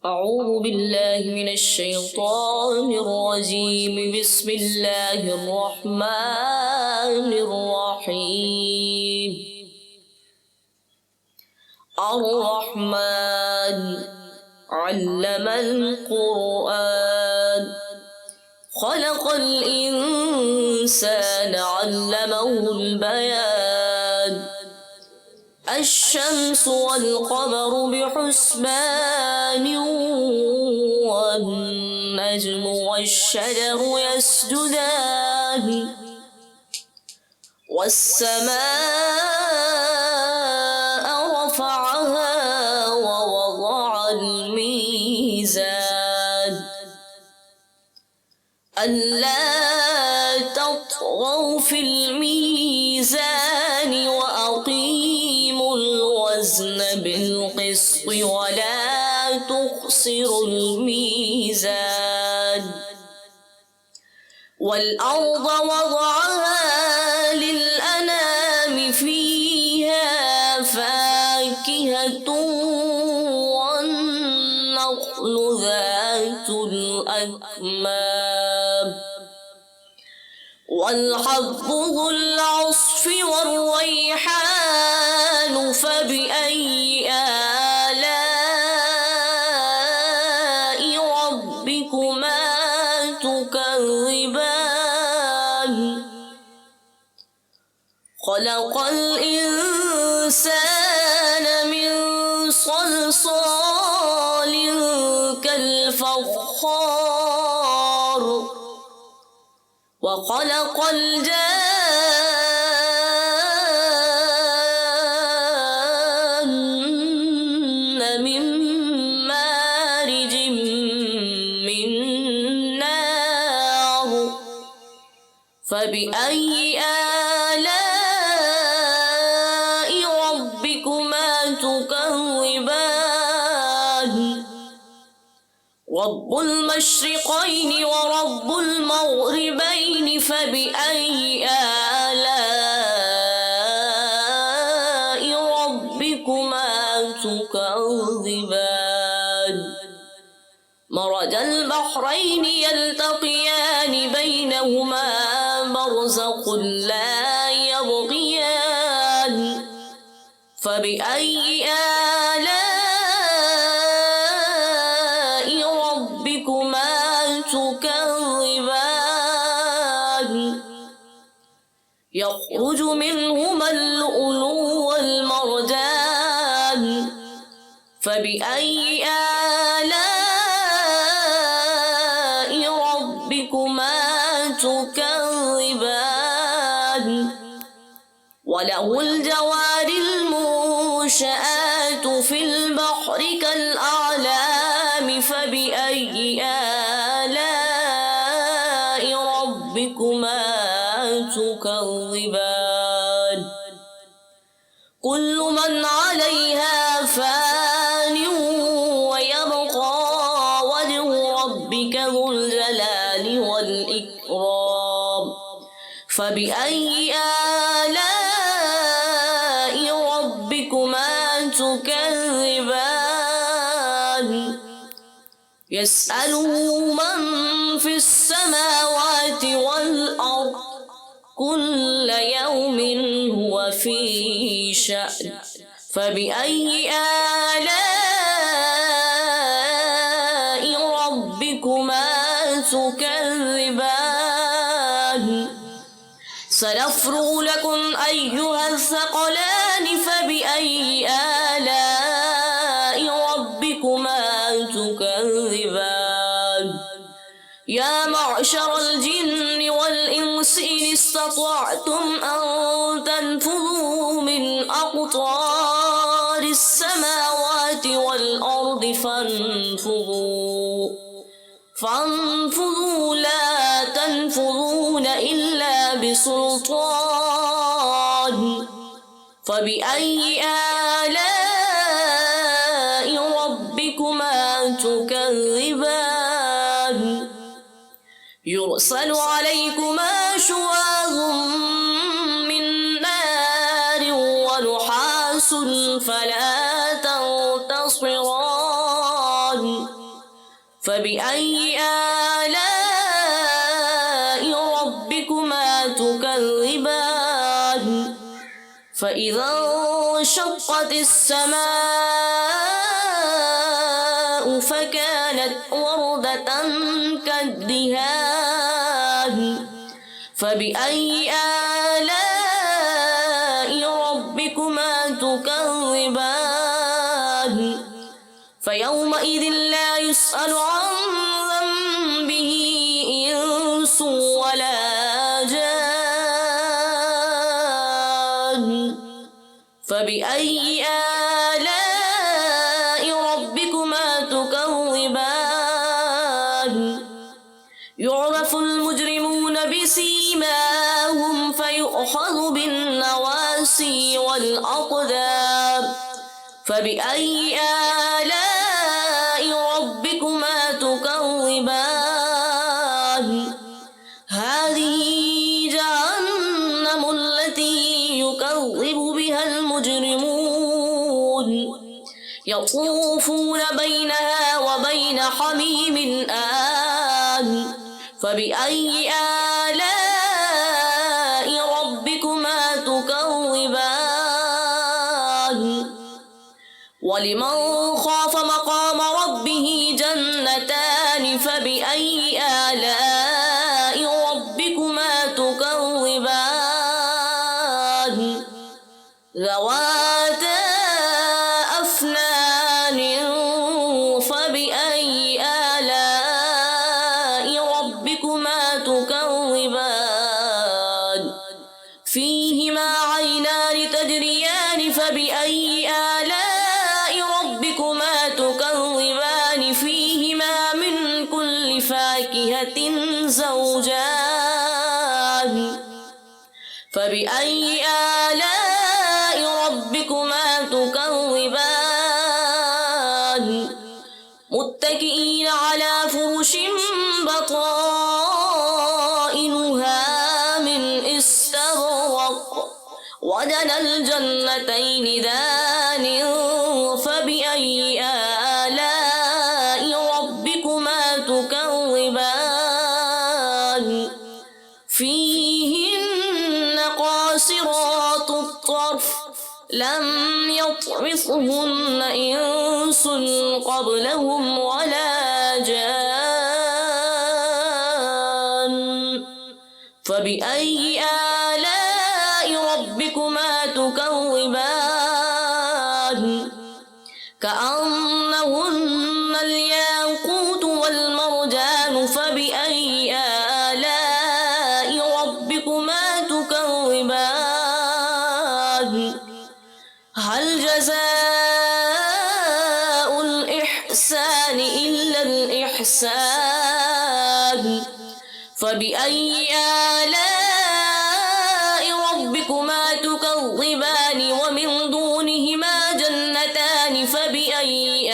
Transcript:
أعوذ بالله من الشيطان الرجيم. بسم الله الرحمن الرحيم. الرحمن علم القرآن، خلق الإنسان علمه البيان. الشمس والقمر بحسبان، والنجم والشجر يسجدان. والسماء رفعها ووضع الميزان، ألا تطغوا في الميزان وأقيموا الوزن بالقسط ولا تخسروا الميزان. والأرض وضعها للأنام، فيها فاكهة والنخل ذات الأكمام، والحب ذو العصف والريحان. فبأي آلاء ربكما تكذبان؟ خلق الإنسان من صلصال كالفخار، وخلق الجان من مارج من نار. فبأي آلاء ربكما تكذبان؟ رب المشرقين ورب المغربين، فبأي آلاء ربكما تكذبان؟ مرج البحرين يلتقيان، بينهما برزخ لا يبغيان. فبأي آلاء ربكما تكذبان؟ يخرج منهما اللؤلؤ والمرجان. فبأي آلاء ربكما تكذبان؟ وله الجوار المنشآت في البحر كالأعلام. فبأي آلاء ربكما تكذبان؟ كل من عليها فان، ويبقى وجه ربك ذو الجلال والإكرام. فبأي آلاء ربكما تكذبان؟ يسأله من في السماوات والأرض، كل يوم هو في شأن. فبأي آلاء ربكما تكذبان؟ سنفرغ لكم أيها الثقلان. فبأي آلاء ربكما تكذبان؟ يا معشر الجن والإنس إن استطعتم أن تنفذوا من أقطار السماوات والأرض فانفذوا لا تنفذون إلا بسلطان. فبأي آلاء ربكما تكذبان؟ يرسل عليكما شواظ من نار ونحاس فلا تنتصران. فبأي آلاء ربكما تكذبان فإذا انشقت السماء فكانت وردة كالدهان فبأي آلاء ربكما تكذبان فيومئذ لا يسأل عن ذنبه إنس ولا جان فبأي آلاء ربكما تكذبان يعرف المجرمون بسيماهم فيؤخذ بالنواسي والأقدام فبأي آلاء ربكما تكذبان هذه جهنم التي يكذب بها المجرمون يطوفون بينها وبين حميم آن فبأي آلاء ربكما تكذبان ولمن خاف مقام ربه جنتان فبأي آلاء ربكما تكذبان ذواتا أفنان فبأي آلاء ربكما تكذبان فيهما عينان تجريان فبأي آلاء ربكما تكذبان فيهما من كل فاكهة زوجان فبأي آلاء ربكما تكذبان متكئين على فرش بطائنها من استبرق وجنى الجنتين دان فبأي آلاء ربكما تكذبان فيهن قاصرات الطرف لم يطمثهن إنس قبلهم ولا جان فبأي آلاء ربكما تكذبان كأنهن الياقوت والمرجان فبأي آلاء ربكما تكذبان هل جزاء الإحسان إلا الإحسان فبأي آلاء ربكما تكذبان ومن دونهما جنتان فبأي